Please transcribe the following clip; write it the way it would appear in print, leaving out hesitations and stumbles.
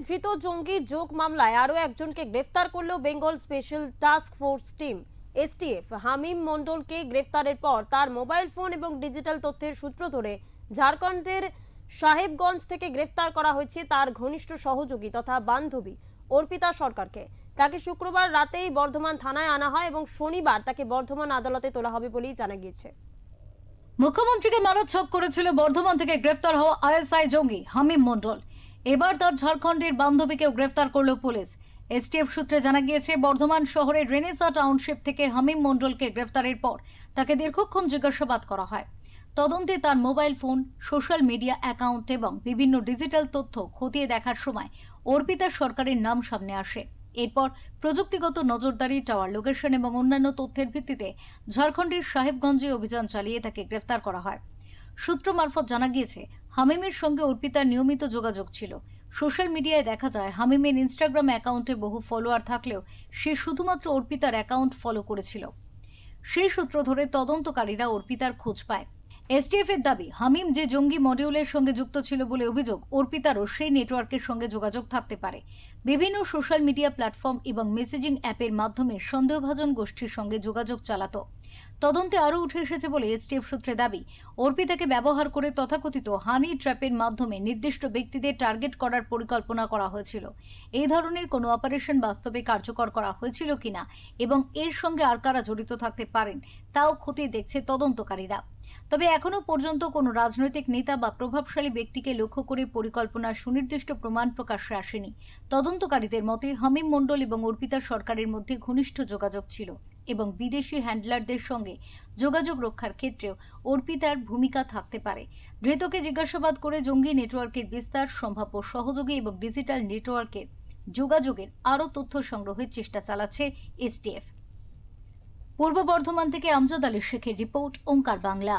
ধৃত জঙ্গি যোগ মামলায় আরও একজনকে গ্রেফতার করল Bengal special task force team STF. Hamim মণ্ডলকে গ্রেফতারের পর তার মোবাইল ফোন এবং ডিজিটাল তথ্যের সূত্র ধরে ঝাড়খণ্ডের সাহেবগঞ্জ থেকে গ্রেফতার করা হয়েছে তার ঘনিষ্ঠ সহযোগী তথা বান্ধবী অর্পিতা সরকারকে। তাকে শুক্রবার রাতেই বর্ধমান থানায় আনা হয় এবং শনিবার তাকে বর্ধমান আদালতে তোলা হবে বলেই জানা গিয়েছে। মুখ্যমন্ত্রীকে মারার ছক করেছিল বর্ধমান থেকে গ্রেফতার হওয়া আইএসআই জঙ্গি হামিম মণ্ডল। এবার তার ঝাড়খণ্ডের বান্ধবীকেও গ্রেফতার করল পুলিশ। এসটিএফ সূত্রে জানা গিয়েছে, বর্ধমান শহরের রেনেসা টাউনশিপ থেকে হামিম মণ্ডলকে গ্রেফতারের পর তাকে দীর্ঘক্ষণ জিজ্ঞাসাবাদ করা হয়। তদন্তে তার mobile phone, social media account এবং বিভিন্ন ডিজিটাল তথ্য খতিয়ে দেখার সময় অর্পিতা সরকারের নাম সামনে আসে। এরপর প্রযুক্তিগত নজরদারি, টাওয়ার লোকেশন এবং অন্যান্য তথ্যের ভিত্তিতে ঝাড়খণ্ডের সাহেবগঞ্জে অভিযান চালিয়ে তাকে গ্রেফতার করা হয়। সূত্র মারফত জানা গিয়েছে, হামিমের সঙ্গে অর্পিতার নিয়মিত যোগাযোগ ছিল। সোশ্যাল মিডিয়ায় দেখা যায় হামিমের ইনস্টাগ্রাম অ্যাকাউন্টে বহু ফলোয়ার থাকলেও সে শুধুমাত্র অর্পিতার অ্যাকাউন্ট ফলো করেছিল। সেই সূত্র ধরে তদন্তকারীরা অর্পিতার খোঁজ পায়। এসটিএফ এর দাবি, হামিম যে জঙ্গি মডিউলের সঙ্গে যুক্ত ছিল বলে অভিযোগ, অর্পিতারও সেই নেটওয়ার্কের সঙ্গে যোগাযোগ থাকতে পারে। বিভিন্ন সোশ্যাল মিডিয়া প্ল্যাটফর্ম এবং মেসেজিং অ্যাপের মাধ্যমে সন্দেহভাজন গোষ্ঠীর সঙ্গে যোগাযোগ চালাতো। তদন্তে আরও উঠে এসেছে বলে এসটিএফ সূত্রে দাবি, অর্পিতাকে ব্যবহার করে তথাকথিত হানি ট্র্যাপের মাধ্যমে নির্দিষ্ট ব্যক্তিদের টার্গেট করার পরিকল্পনা করা হয়েছিল। এই ধরনের কোনো অপারেশন বাস্তবে কার্যকর করা হয়েছিল কিনা এবং এর সঙ্গে আর কারা জড়িত থাকতে পারেন তাও খতিয়ে দেখছে তদন্তকারীরা। তবে এখনো পর্যন্ত কোনো রাজনৈতিক নেতা বা প্রভাবশালী ব্যক্তিকে লক্ষ্য করে পরিকল্পনার সুনির্দিষ্ট প্রমাণ প্রকাশ্যে আসেনি। তদন্তকারীদের মতে, হামিম মণ্ডল এবং অর্পিতা সরকারের মধ্যে ঘনিষ্ঠ যোগাযোগ ছিল এবং বিদেশি হ্যান্ডলারদের সঙ্গে যোগাযোগ রক্ষার ক্ষেত্রেও অর্পিতার ভূমিকা থাকতে পারে। ধৃতকে জিজ্ঞাসাবাদ করে জঙ্গি নেটওয়ার্কের বিস্তার, সম্ভাব্য সহযোগী এবং ডিজিটাল নেটওয়ার্কের যোগাযোগের আরও তথ্য সংগ্রহের চেষ্টা চালাচ্ছে এসটিএফ। পূর্ব বর্ধমান থেকে আমজাদ আলী শেখের রিপোর্ট, ওঙ্কার বাংলা।